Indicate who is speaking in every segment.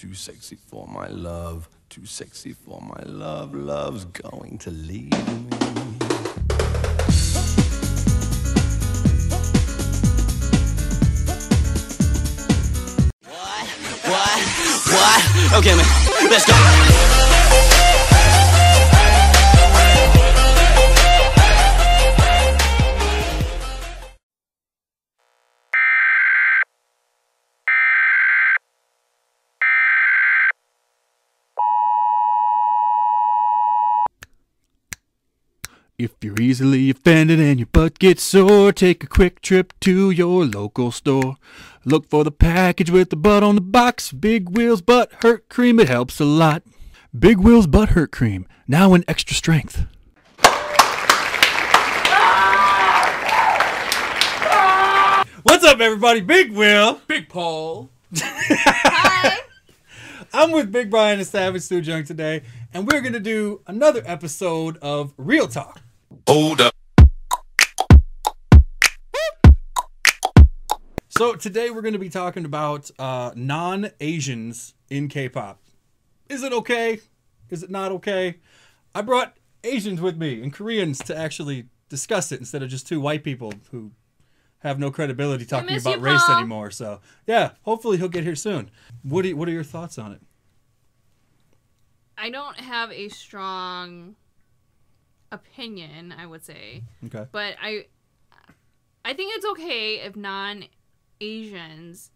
Speaker 1: Too sexy for my love. Too sexy for my love. Love's going to leave me. What? Okay, man. Let's go.
Speaker 2: If you're easily offended and your butt gets sore, take a quick trip to your local store. Look for the package with the butt on the box. Big Wheels Butt Hurt Cream, it helps a lot. Big Wheels Butt Hurt Cream, now in extra strength. What's up, everybody? Big Will.
Speaker 3: Big Paul.
Speaker 2: Hi. I'm with Big Brian and Savage JUNG today, and we're going to do another episode of Real Talk.
Speaker 1: Hold up.
Speaker 2: So today we're going to be talking about non-Asians in K-pop. Is it okay? Is it not okay? I brought Asians with me and Koreans to actually discuss it instead of just two white people who have no credibility talking about race anymore. So yeah, hopefully he'll get here soon. What are your thoughts on it?
Speaker 4: I don't have a strong opinion, I would say.
Speaker 2: Okay.
Speaker 4: But I think it's okay if non-Asians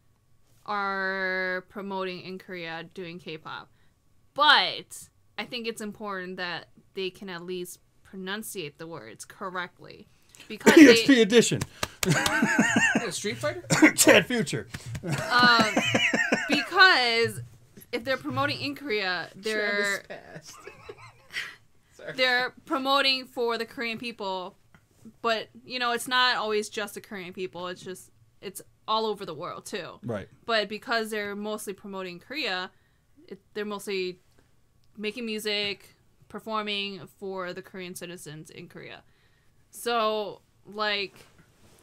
Speaker 4: are promoting in Korea doing K-pop. But I think it's important that they can at least pronunciate the words correctly. Because
Speaker 2: EXP edition.
Speaker 3: Street Fighter?
Speaker 2: Chad Future.
Speaker 4: Because if they're promoting in Korea, they're promoting for the Korean people. But, you know, it's not always just the Korean people. It's all over the world, too.
Speaker 2: Right.
Speaker 4: But because they're mostly promoting Korea, they're mostly making music, performing for the Korean citizens in Korea. So, like,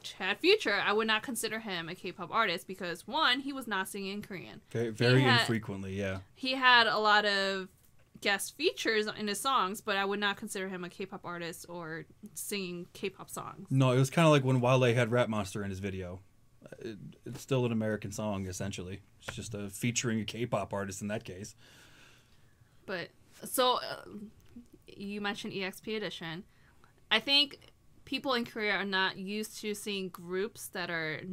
Speaker 4: Chad Future, I would not consider him a K-pop artist because, one, he was not singing in Korean.
Speaker 2: Very infrequently, yeah.
Speaker 4: He had a lot of guest features in his songs, but I would not consider him a K-pop artist or singing K-pop songs.
Speaker 2: No, it was kind of like when Wale had Rap Monster in his video. It's still an American song, essentially. It's just featuring a K-pop artist in that case.
Speaker 4: But, so, you mentioned EXP Edition. I think people in Korea are not used to seeing groups that do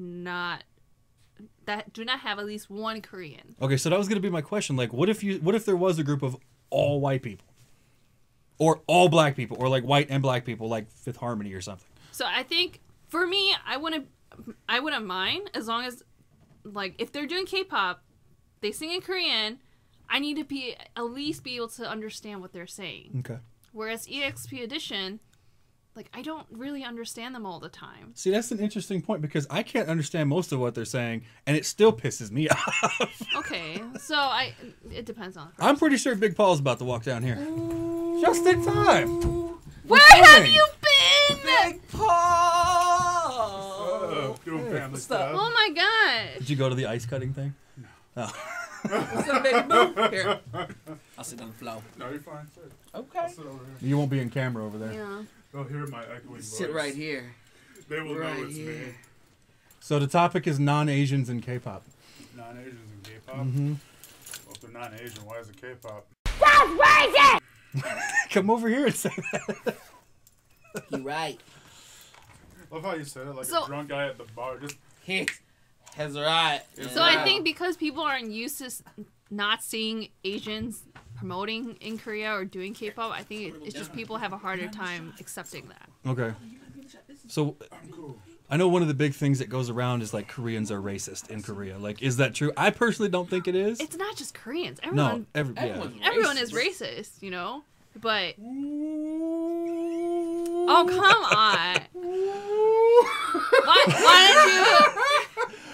Speaker 4: not have at least one Korean.
Speaker 2: Okay, so that was going to be my question. Like, what if there was a group of all white people, or all black people, or like white and black people, like Fifth Harmony or something?
Speaker 4: So I think for me, I wouldn't mind as long as, like, if they're doing K-pop, they sing in Korean. I need to at least be able to understand what they're saying.
Speaker 2: Okay.
Speaker 4: Whereas EXP Edition, like, I don't really understand them all the time.
Speaker 2: See, that's an interesting point because I can't understand most of what they're saying, and it still pisses me off.
Speaker 4: Okay, so it depends on the person.
Speaker 2: I'm pretty sure Big Paul's about to walk down here. Just in time.
Speaker 4: Where have you been?
Speaker 3: Big Paul!
Speaker 5: Doing family stuff.
Speaker 4: Oh my god.
Speaker 2: Did you go to the ice cutting thing? No.
Speaker 3: What's up, baby boo? Here. I'll sit on the floor.
Speaker 5: No, you're fine. Sit.
Speaker 3: Okay.
Speaker 5: I'll sit over here.
Speaker 2: You won't be in camera over there.
Speaker 4: Yeah.
Speaker 5: They'll hear my echoing voice.
Speaker 3: Sit right here.
Speaker 5: They will
Speaker 3: Right
Speaker 5: know it's
Speaker 3: here.
Speaker 5: me.
Speaker 2: So the topic is non-Asians in K-pop.
Speaker 5: Non-Asians in K-pop?
Speaker 2: Mm-hmm.
Speaker 5: Well, if they're non-Asian, why is it K-pop?
Speaker 2: Come over here and say that.
Speaker 3: You right.
Speaker 5: Love how you said it like
Speaker 4: So-
Speaker 5: a drunk guy at the bar. Just
Speaker 3: That's right.
Speaker 4: So I think because people aren't used to not seeing Asians promoting in Korea or doing K-pop, I think it's just people have a harder time accepting that.
Speaker 2: Okay. So I know one of the big things that goes around is like Koreans are racist in Korea. Like, is that true? I personally don't think it is.
Speaker 4: It's not just Koreans.
Speaker 2: No,
Speaker 4: Everyone
Speaker 3: Everyone's
Speaker 4: is racist, you know? But
Speaker 2: Oh,
Speaker 4: oh, come on. Why did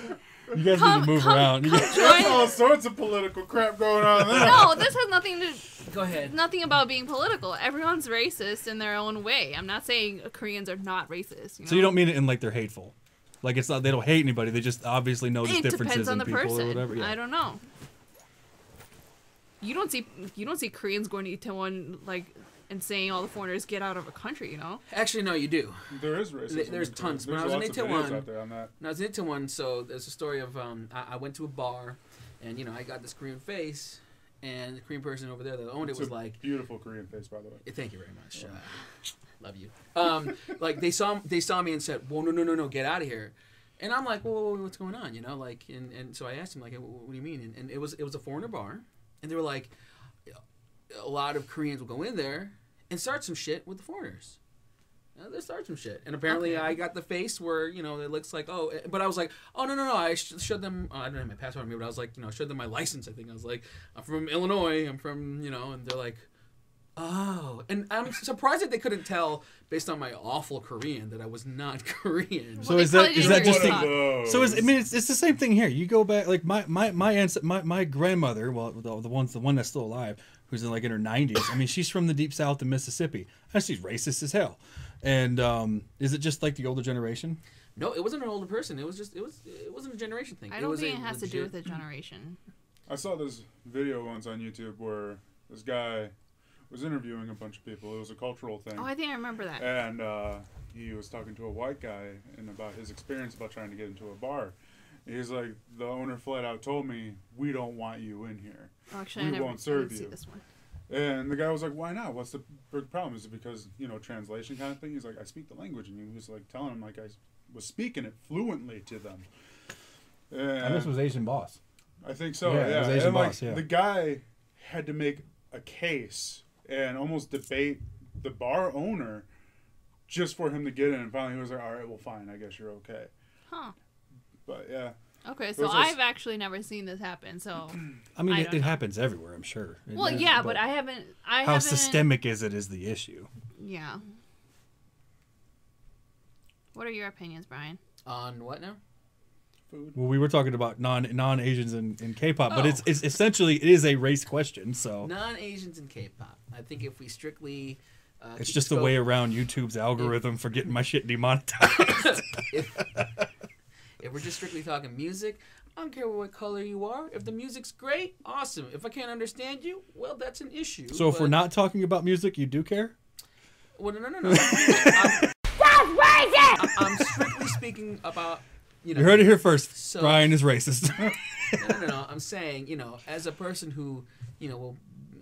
Speaker 4: you
Speaker 2: you guys need to move around. You guys-
Speaker 5: there's all sorts of political crap going on there.
Speaker 4: No, this has nothing to
Speaker 3: Go ahead.
Speaker 4: nothing about being political. Everyone's racist in their own way. I'm not saying Koreans are not racist. You know?
Speaker 2: So you don't mean it in like they're hateful. Like it's not they don't hate anybody. They just obviously notice
Speaker 4: It
Speaker 2: differences
Speaker 4: depends on
Speaker 2: in
Speaker 4: the
Speaker 2: people
Speaker 4: person.
Speaker 2: or whatever. Yeah.
Speaker 4: I don't know. you don't see Koreans going to Itaewon like and saying all the foreigners get out of a country, you know?
Speaker 3: Actually, no, you do.
Speaker 5: There is racism.
Speaker 3: There's
Speaker 5: in
Speaker 3: tons.
Speaker 5: Korea.
Speaker 3: When I was
Speaker 5: There's
Speaker 3: in
Speaker 5: lots of videos
Speaker 3: Itaewon,
Speaker 5: out there on that.
Speaker 3: when I was in Itaewon, so there's a story of I went to a bar, and I got this Korean face, and the Korean person over there that owned
Speaker 5: It's
Speaker 3: it was
Speaker 5: a
Speaker 3: like,
Speaker 5: beautiful Korean face, by the way.
Speaker 3: "Thank you very much, love you." Like they saw me and said, "Whoa, no, get out of here." And I'm like, "Whoa, what's going on?" Like, and so I asked him like, "What do you mean?" And it was a foreigner bar, and they were like, a lot of Koreans will go in there and start some shit with the foreigners. They start some shit, and apparently I got the face where it looks like but I was like, oh no, I showed them. I don't have my passport on me, but I was like, showed them my license. I think I was like, I'm from Illinois. I'm from and they're like, oh, and I'm surprised that they couldn't tell based on my awful Korean that I was not Korean.
Speaker 2: So
Speaker 4: Well,
Speaker 2: is that just
Speaker 5: One of
Speaker 2: the,
Speaker 5: those.
Speaker 2: so it's the same thing here. You go back like my grandmother, well the one that's still alive, who's in her 90s. I mean, she's from the deep south of Mississippi, and she's racist as hell. And is it just like the older generation?
Speaker 3: No, it wasn't an older person. It wasn't a generation thing.
Speaker 4: I don't think it has to do with the generation.
Speaker 5: I saw this video once on YouTube where this guy was interviewing a bunch of people. It was a cultural thing.
Speaker 4: Oh, I think I remember that.
Speaker 5: And he was talking to a white guy and about his experience about trying to get into a bar. He's like, the owner flat out told me, we don't want you in here.
Speaker 4: Oh, actually,
Speaker 5: We
Speaker 4: I never
Speaker 5: won't serve
Speaker 4: see
Speaker 5: you.
Speaker 4: this one.
Speaker 5: And the guy was like, why not? What's the big problem? Is it because, translation kind of thing? He's like, I speak the language. And he was like telling him like I was speaking it fluently to them.
Speaker 2: And this was Asian Boss.
Speaker 5: I think so,
Speaker 2: Yeah,
Speaker 5: yeah.
Speaker 2: it was Asian
Speaker 5: And like
Speaker 2: Boss, yeah.
Speaker 5: the guy had to make a case and almost debate the bar owner just for him to get in. And finally he was like, all right, well, fine. I guess you're okay.
Speaker 4: Huh.
Speaker 5: But yeah.
Speaker 4: Okay, so
Speaker 5: Those are
Speaker 4: I've actually never seen this happen. So
Speaker 2: I mean,
Speaker 4: I
Speaker 2: it
Speaker 4: don't know.
Speaker 2: happens everywhere, I'm sure.
Speaker 4: well, yeah, but I haven't.
Speaker 2: How systemic is it is the issue.
Speaker 4: Yeah. What are your opinions, Brian?
Speaker 3: On what now?
Speaker 5: Food.
Speaker 2: Well, we were talking about non-Asians in K-pop, but
Speaker 3: Oh.
Speaker 2: it's essentially it is a race question. So
Speaker 3: Non-Asians in K-pop. I think if we strictly,
Speaker 2: it's
Speaker 3: keep
Speaker 2: just the
Speaker 3: scope-
Speaker 2: way around YouTube's algorithm for getting my shit demonetized.
Speaker 3: If we're just strictly talking music, I don't care what color you are. If the music's great, awesome. If I can't understand you, well, that's an issue.
Speaker 2: So if we're
Speaker 3: but-
Speaker 2: not talking about music, you do care?
Speaker 3: well, no. I'm strictly speaking about.
Speaker 2: You heard it here first.
Speaker 3: So-
Speaker 2: Brian is racist.
Speaker 3: No. I'm saying, as a person who, well,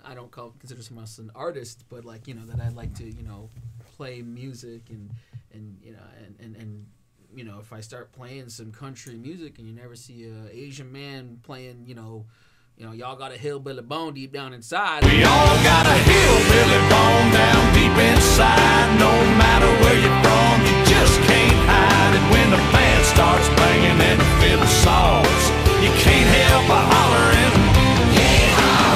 Speaker 3: I don't consider myself an artist, but like, that I like to, play music and if I start playing some country music and you never see a Asian man playing, y'all got a hillbilly bone deep down inside.
Speaker 1: We all got a hillbilly bone down deep inside. No matter where you're from, you just can't hide it. When the band starts banging and you feel the sauce, you can't help but hollering.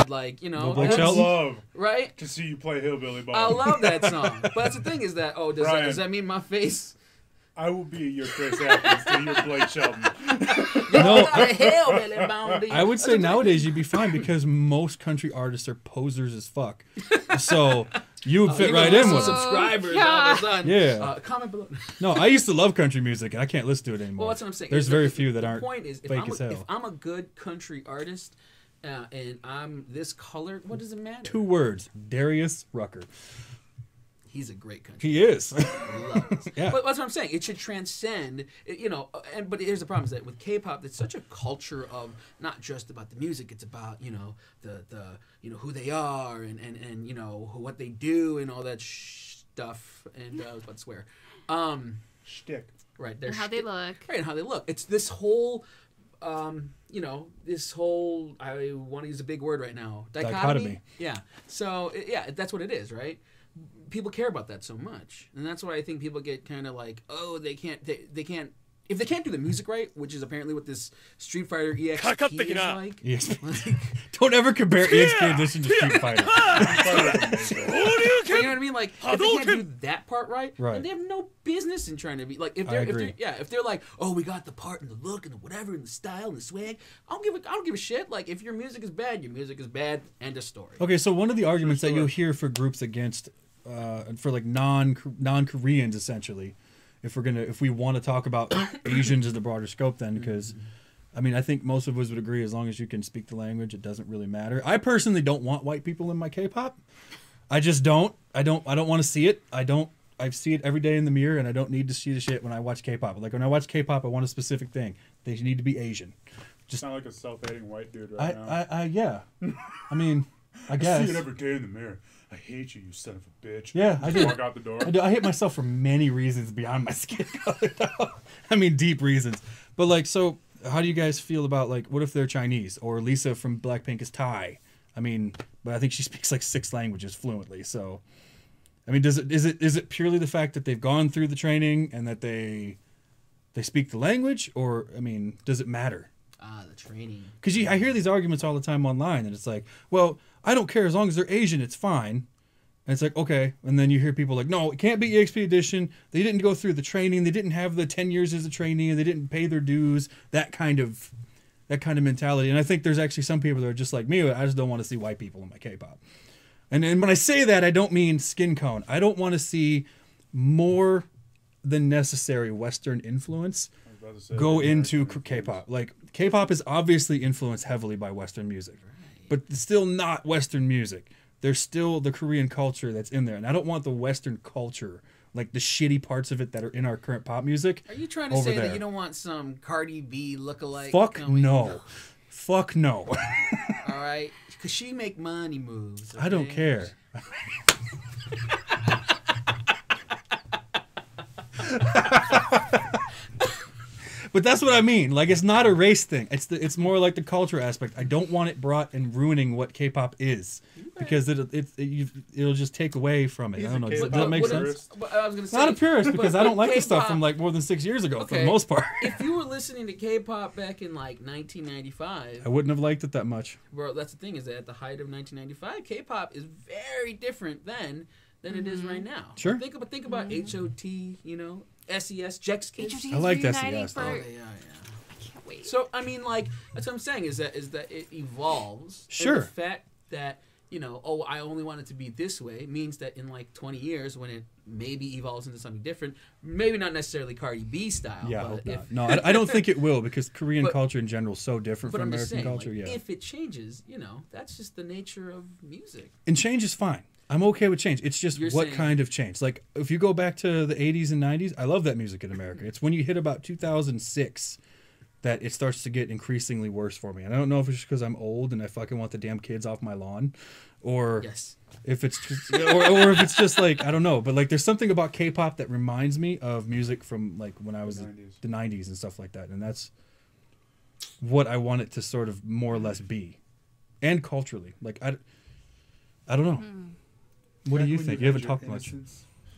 Speaker 3: Like,
Speaker 2: No Blake
Speaker 5: I'd
Speaker 2: Shelton?
Speaker 5: love
Speaker 3: right?
Speaker 5: to see you play Hillbilly Bone.
Speaker 3: I love that song. But that's the thing is that,
Speaker 5: Brian.
Speaker 3: does that mean my face?
Speaker 5: I will be your Chris Atkins to your Blake Shelton.
Speaker 2: No,
Speaker 3: Got a hillbilly bone deep-
Speaker 2: I would say nowadays you'd be fine because most country artists are posers as fuck. So you would fit
Speaker 3: You're
Speaker 2: right
Speaker 3: gonna
Speaker 2: in
Speaker 3: lose
Speaker 2: with
Speaker 3: some
Speaker 2: them.
Speaker 3: subscribers
Speaker 4: Yeah.
Speaker 3: all of a sudden.
Speaker 2: Yeah.
Speaker 3: Comment below.
Speaker 2: No, I used to love country music and I can't listen to it anymore.
Speaker 3: Well, that's what I'm saying.
Speaker 2: There's
Speaker 3: Is
Speaker 2: very
Speaker 3: the-
Speaker 2: few that
Speaker 3: the
Speaker 2: aren't
Speaker 3: point is,
Speaker 2: fake as hell.
Speaker 3: if I'm a good country artist and I'm this color, what does it matter?
Speaker 2: 2 words. Darius Rucker.
Speaker 3: He's a great country.
Speaker 2: He is.
Speaker 3: Love it.
Speaker 2: Yeah.
Speaker 3: But that's what I'm saying. It should transcend, but here's the problem is that with K-pop, it's such a culture of not just about the music. It's about, the who they are and what they do and all that stuff. And I was about to swear.
Speaker 5: Shtick.
Speaker 3: Right. Their
Speaker 4: And how they look.
Speaker 3: Right, and how they look. It's this whole, this whole, I want to use a big word right now.
Speaker 2: Dichotomy.
Speaker 3: Yeah. So, that's what it is, right? People care about that so much. And that's why I think people get kind of like, oh, they can't, if they can't do the music right, which is apparently what this Street Fighter EXP is like.
Speaker 2: Yes. Don't ever compare EXP edition to Street Fighter.
Speaker 3: You know what I mean? Like, if they can't do that part right,
Speaker 2: Right.
Speaker 3: then they have no business in trying to be like. If
Speaker 2: I
Speaker 3: they're,
Speaker 2: agree.
Speaker 3: if they're like, oh, we got the part and the look and the whatever and the style and the swag, I don't give a shit. Like, if your music is bad, your music is bad. End of story.
Speaker 2: Okay, so one of the arguments that you'll hear for groups against, for like non-Koreans essentially, if we want to talk about Asians in the broader scope, then because I mean, I think most of us would agree as long as you can speak the language, it doesn't really matter. I personally don't want white people in my K-pop. I just don't. I don't want to see it. I see it every day in the mirror, and I don't need to see the shit when I watch K-pop. Like when I watch K-pop, I want a specific thing. They need to be Asian.
Speaker 5: Just sound like a self-hating white dude right now.
Speaker 2: Yeah. I mean, I guess.
Speaker 5: I see it every day in the mirror. I hate you, you son of a bitch.
Speaker 2: Yeah, I do.
Speaker 5: Walk out the door.
Speaker 2: I hate myself for many reasons beyond my skin color. I mean, deep reasons. But like, so how do you guys feel about like, what if they're Chinese or Lisa from Blackpink is Thai? I mean, but I think she speaks like 6 languages fluently. So, I mean, is it purely the fact that they've gone through the training and that they speak the language, or I mean, does it matter?
Speaker 3: The training.
Speaker 2: Because I hear these arguments all the time online, and it's like, well, I don't care as long as they're Asian, it's fine. And it's like, okay. And then you hear people like, no, it can't be EXP edition. They didn't go through the training. They didn't have the 10 years as a trainee, and they didn't pay their dues. That kind of mentality. And I think there's actually some people that are just like me. I just don't want to see white people in my K-pop. And when I say that, I don't mean skin tone. I don't want to see more than necessary Western influence go into K-pop. Like, K-pop is obviously influenced heavily by Western music, but it's still not Western music. There's still the Korean culture that's in there, and I don't want the Western culture, like the shitty parts of it that are in our current pop music.
Speaker 3: Are you trying to say that you don't want some Cardi B lookalike?
Speaker 2: Fuck no. Fuck no.
Speaker 3: All right, because she make money moves. Okay?
Speaker 2: I don't care. But that's what I mean. Like, it's not a race thing. It's more like the culture aspect. I don't want it brought and ruining what K-pop is, because it'll just take away from it. I don't know. Does that make sense?
Speaker 3: I was gonna say,
Speaker 2: not a purist, because I don't like the
Speaker 3: K-pop,
Speaker 2: stuff from like more than 6 years ago for the most part.
Speaker 3: If you were listening to K-pop back in like 1995,
Speaker 2: I wouldn't have liked it that much.
Speaker 3: Bro, that's the thing, is that at the height of 1995, K-pop is very different then than it is right now.
Speaker 2: Sure.
Speaker 3: Think about HOT, you know, SES, Jex Kids.
Speaker 2: I like SES.
Speaker 3: Oh, yeah.
Speaker 4: I can't wait.
Speaker 3: So I mean, like, that's what I'm saying is that it evolves.
Speaker 2: Sure.
Speaker 3: And the fact that, you know, oh, I only want it to be this way means that in like 20 years, when it maybe evolves into something different, maybe not necessarily Cardi B style.
Speaker 2: Yeah,
Speaker 3: but
Speaker 2: I hope
Speaker 3: if,
Speaker 2: not. No, I don't think it will, because Korean culture in general is so different from
Speaker 3: I'm
Speaker 2: American
Speaker 3: just saying,
Speaker 2: culture.
Speaker 3: like,
Speaker 2: Yeah.
Speaker 3: if it changes, you know, that's just the nature of music.
Speaker 2: And change is fine. I'm okay with change. It's just
Speaker 3: You're
Speaker 2: what
Speaker 3: saying-
Speaker 2: kind of change. Like, if you go back to the 80s and 90s, I love that music in America. It's when you hit about 2006 that it starts to get increasingly worse for me. And I don't know if it's just because I'm old and I fucking want the damn kids off my lawn, or
Speaker 3: Yes.
Speaker 2: if it's just, or if it's just like, I don't know. But like, there's something about K-pop that reminds me of music from like when I was the 90s and stuff like that. And that's what I want it to sort of more or less be. And culturally. Like, I don't know. What do you think? You haven't talked much.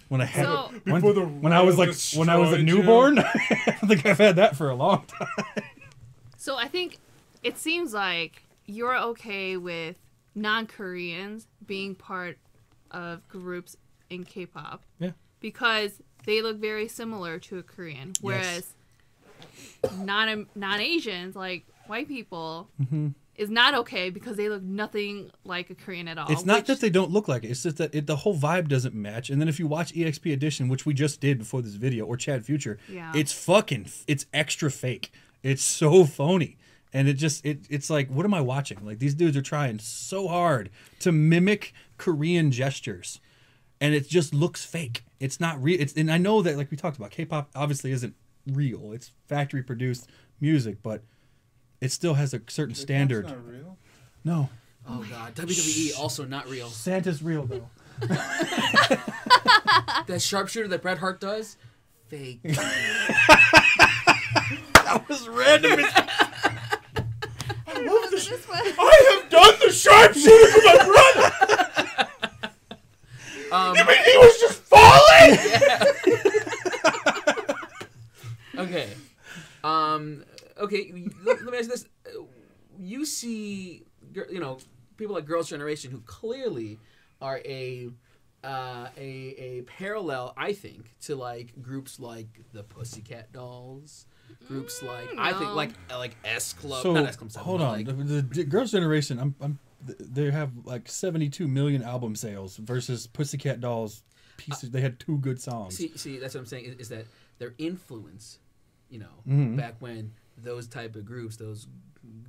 Speaker 2: When I had
Speaker 4: So-
Speaker 2: when I was a newborn, I don't think I've had that for a long time.
Speaker 4: So I think it seems like you're okay with non-Koreans being part of groups in K-pop.
Speaker 2: Yeah.
Speaker 4: Because they look very similar to a Korean, whereas non-Asians, like white people, is not okay because they look nothing like a Korean at all.
Speaker 2: It's not that they don't look like it. It's just that the whole vibe doesn't match. And then if you watch EXP Edition, which we just did before this video, or Chad Future, it's extra fake. It's so phony. And it's like, what am I watching? Like, these dudes are trying so hard to mimic Korean gestures, and it just looks fake. It's not real. And I know that, like we talked about, K-pop obviously isn't real. It's factory produced music, but it still has a certain standard.
Speaker 5: Not real?
Speaker 2: No.
Speaker 3: Oh god, WWE also not real.
Speaker 2: Santa's real though.
Speaker 3: That sharpshooter that Bret Hart does, fake.
Speaker 2: That was random.
Speaker 5: I have done the sharpshooter for my brother! You mean he was just falling?
Speaker 3: Okay. Okay, let me ask you this. You see, you know, people like Girls' Generation who clearly are a parallel, I think, to like groups like the Pussycat Dolls, groups like I think like S Club.
Speaker 2: So
Speaker 3: not S Club 7,
Speaker 2: hold
Speaker 3: but
Speaker 2: on,
Speaker 3: like,
Speaker 2: the Girls' Generation, they have like 72 million album sales versus Pussycat Dolls pieces. They had 2 good songs.
Speaker 3: see, that's what I'm saying. Is that their influence, you know, back when those type of groups,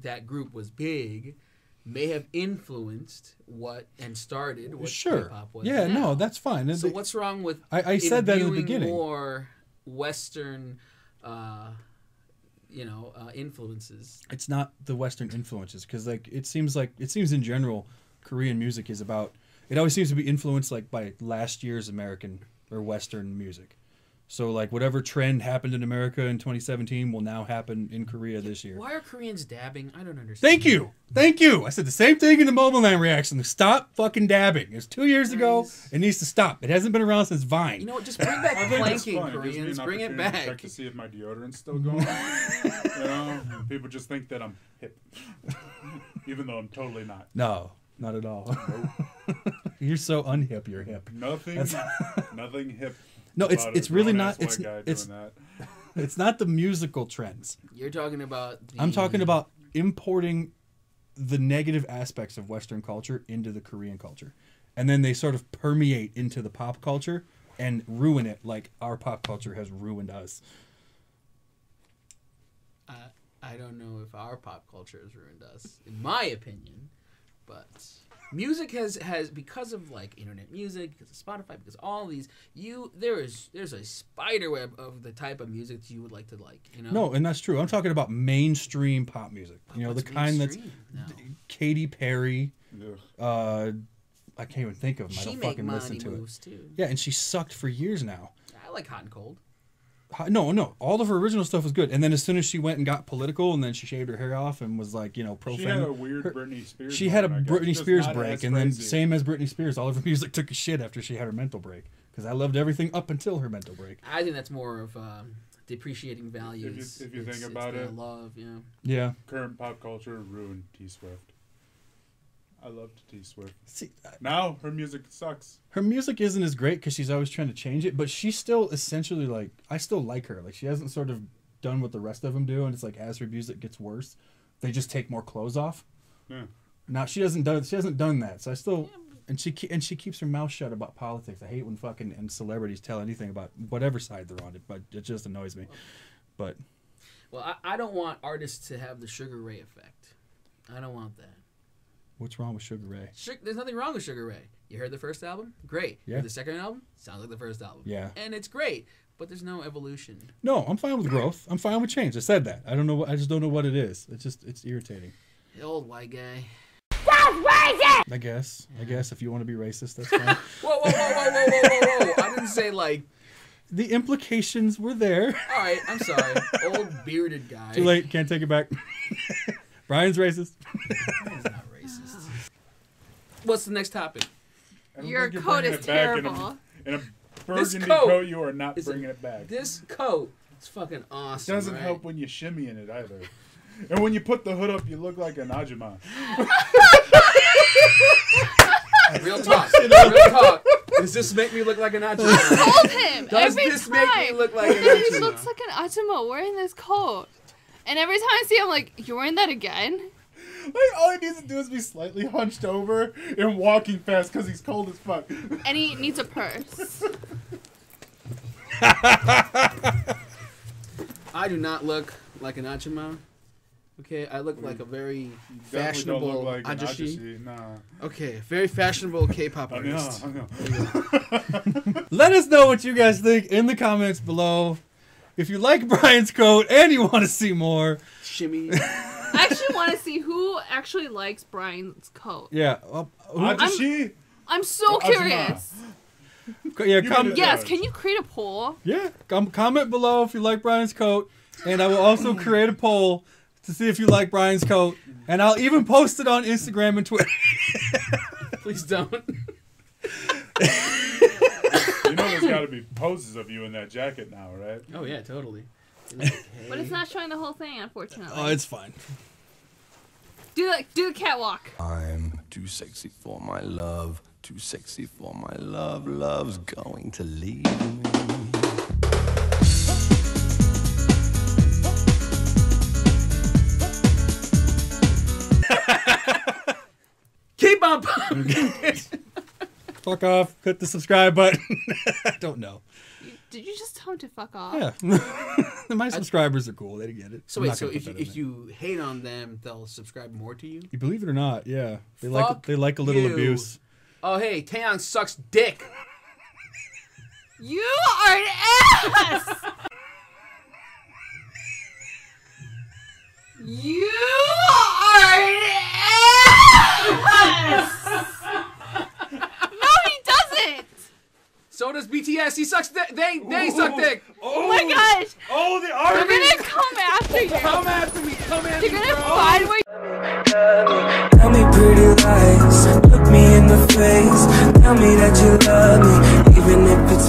Speaker 3: that group was big, may have influenced what and started what
Speaker 2: Sure.
Speaker 3: K-pop was.
Speaker 2: Yeah,
Speaker 3: now.
Speaker 2: no, that's fine.
Speaker 3: So what's wrong with
Speaker 2: I said that in the
Speaker 3: imbuing
Speaker 2: beginning.
Speaker 3: more Western, influences?
Speaker 2: It's not the Western influences because it seems in general Korean music is about. It always seems to be influenced like by last year's American or Western music. So like whatever trend happened in America in 2017 will now happen in Korea this year.
Speaker 3: Why are Koreans dabbing? I don't understand.
Speaker 2: Thank you. I said the same thing in the Mobile Land reaction. Stop fucking dabbing. It was 2 years ago. It needs to stop. It hasn't been around since Vine.
Speaker 3: You know what? Just bring back
Speaker 5: I think it's
Speaker 3: planking,
Speaker 5: fun. It gives me
Speaker 3: Koreans.
Speaker 5: an
Speaker 3: Bring it
Speaker 5: opportunity to
Speaker 3: back.
Speaker 5: check to see if my deodorant's still going. You know, people just think that I'm hip, even though I'm totally not.
Speaker 2: No, not at all. You're so unhip. You're hip.
Speaker 5: Nothing hip.
Speaker 2: No, it's really not.
Speaker 5: White guy
Speaker 2: It's
Speaker 5: doing that.
Speaker 2: it's not the musical trends.
Speaker 3: You're talking about.
Speaker 2: I'm talking about importing the negative aspects of Western culture into the Korean culture. And then they sort of permeate into the pop culture and ruin it like our pop culture has ruined us.
Speaker 3: I don't know if our pop culture has ruined us, in my opinion, but music has because of like internet music, because of Spotify, because of all these, there's a spider web of the type of music that you would like to like, you know?
Speaker 2: No, and that's true. I'm talking about mainstream pop music. You know,
Speaker 3: What's
Speaker 2: the kind that's
Speaker 3: mainstream now?
Speaker 2: Katy Perry.
Speaker 5: Ugh.
Speaker 2: I can't even think of them. I
Speaker 3: She
Speaker 2: don't
Speaker 3: make
Speaker 2: fucking
Speaker 3: money
Speaker 2: listen to
Speaker 3: moves
Speaker 2: it.
Speaker 3: too.
Speaker 2: Yeah, and she sucked for years now.
Speaker 3: I like Hot and Cold.
Speaker 2: No. All of her original stuff was good. And then as soon as she went and got political and then she shaved her hair off and was like, you know, pro
Speaker 5: She had a weird Britney Spears.
Speaker 2: She had a
Speaker 5: moment, I guess.
Speaker 2: Britney
Speaker 5: Just
Speaker 2: Spears
Speaker 5: not
Speaker 2: break.
Speaker 5: as
Speaker 2: And then
Speaker 5: crazy.
Speaker 2: same as Britney Spears, all of her music took a shit after she had her mental break. Because I loved everything up until her mental break.
Speaker 3: I think that's more of depreciating values.
Speaker 5: If you think
Speaker 3: It's
Speaker 5: about
Speaker 3: the
Speaker 5: it.
Speaker 3: love, yeah.
Speaker 2: Yeah.
Speaker 5: Current pop culture ruined T Swift. I loved T Swift.
Speaker 2: See,
Speaker 5: Now her music sucks.
Speaker 2: her music isn't as great because she's always trying to change it, but she's still essentially like, I still like her. Like she hasn't sort of done what the rest of them do, and it's like as her music gets worse, they just take more clothes off.
Speaker 5: Yeah.
Speaker 2: Now she hasn't done that, so I still and she keeps her mouth shut about politics. I hate when fucking and celebrities tell anything about whatever side they're on, but it just annoys me. But
Speaker 3: Well, I don't want artists to have the Sugar Ray effect. I don't want that.
Speaker 2: what's wrong with Sugar Ray?
Speaker 3: There's nothing wrong with Sugar Ray. You heard the first album? Great. You
Speaker 2: Yeah.
Speaker 3: heard the second album? Sounds like the first album.
Speaker 2: Yeah.
Speaker 3: And it's great, but there's no evolution.
Speaker 2: No, I'm fine with growth. I'm fine with change. I said that. I don't know. I just don't know what it is. It's irritating.
Speaker 3: The old white guy.
Speaker 2: I guess if you want to be racist, that's fine.
Speaker 3: Whoa. I didn't say like,
Speaker 2: The implications were there.
Speaker 3: all right, I'm sorry. Old bearded guy.
Speaker 2: Too late. Can't take it back. Brian's racist.
Speaker 3: He's not racist. What's the next topic?
Speaker 5: I don't
Speaker 4: Your
Speaker 5: think you're
Speaker 4: coat
Speaker 5: bringing
Speaker 4: is
Speaker 5: it back in
Speaker 4: terrible.
Speaker 5: a burgundy
Speaker 3: coat
Speaker 5: coat, you are not
Speaker 3: is-
Speaker 5: bringing it back.
Speaker 3: This coat is fucking awesome.
Speaker 5: Doesn't
Speaker 3: right?
Speaker 5: help when you shimmy in it either. And when you put the hood up, you look like an Ajima.
Speaker 3: Real talk. Real talk. Does this make me look like an Ajima?
Speaker 4: Told him
Speaker 3: Does
Speaker 4: every
Speaker 3: this
Speaker 4: time.
Speaker 3: make me look like an
Speaker 4: he
Speaker 3: Ajima?
Speaker 4: looks like an Ajima wearing this coat. And every time I see him, I'm like, you're wearing that again?
Speaker 5: Like, all he needs to do is be slightly hunched over and walking fast because he's cold as fuck.
Speaker 4: And he needs a purse.
Speaker 3: I do not look like an Ajima. Okay, I look like a very fashionable
Speaker 5: Definitely don't look like an
Speaker 3: ajushi.
Speaker 5: ajushi, Nah.
Speaker 3: Okay, very fashionable K-pop
Speaker 5: I know,
Speaker 3: artist.
Speaker 5: I know.
Speaker 2: Let us know what you guys think in the comments below. If you like Brian's coat and you want to see more,
Speaker 3: Shimmy.
Speaker 4: I actually want to see who actually likes Brian's coat.
Speaker 2: yeah,
Speaker 5: Ajushi?
Speaker 4: I'm so
Speaker 5: Ajima.
Speaker 4: curious.
Speaker 2: yeah,
Speaker 5: You made it.
Speaker 4: Yes, can you create a poll?
Speaker 2: comment below if you like Brian's coat, and I will also create a poll to see if you like Brian's coat, and I'll even post it on Instagram and Twitter.
Speaker 3: Please don't.
Speaker 5: You know there's got to be poses of you in that jacket now, right?
Speaker 3: Oh yeah, totally.
Speaker 4: But it's not showing the whole thing, unfortunately.
Speaker 2: Oh, it's fine.
Speaker 4: Do the catwalk.
Speaker 1: I'm too sexy for my love, too sexy for my love, love's going to leave me.
Speaker 3: Keep on pumping.
Speaker 2: Fuck off. Hit the subscribe button. I don't know.
Speaker 4: Did you just tell him to fuck off?
Speaker 2: Yeah. My subscribers are cool. They get it.
Speaker 3: So
Speaker 2: I'm
Speaker 3: wait,
Speaker 2: not
Speaker 3: so
Speaker 2: gonna put that in
Speaker 3: if
Speaker 2: there.
Speaker 3: you hate on them, they'll subscribe more to you?
Speaker 2: You believe it or not, yeah. They
Speaker 3: Fuck
Speaker 2: like a little
Speaker 3: you.
Speaker 2: abuse.
Speaker 3: Oh, hey, Taeyang sucks dick.
Speaker 4: You are an ass! You are an ass! No, he doesn't!
Speaker 3: So does BTS. He sucks dick. They suck dick.
Speaker 4: Oh my gosh!
Speaker 5: Oh, the
Speaker 4: They're
Speaker 5: army!
Speaker 4: gonna come after you!
Speaker 3: Come after me. Come after
Speaker 4: They're
Speaker 3: me,
Speaker 4: gonna
Speaker 3: bro.
Speaker 4: find where
Speaker 6: Tell me pretty lies, look me in the face. Tell me that you love me, even if it's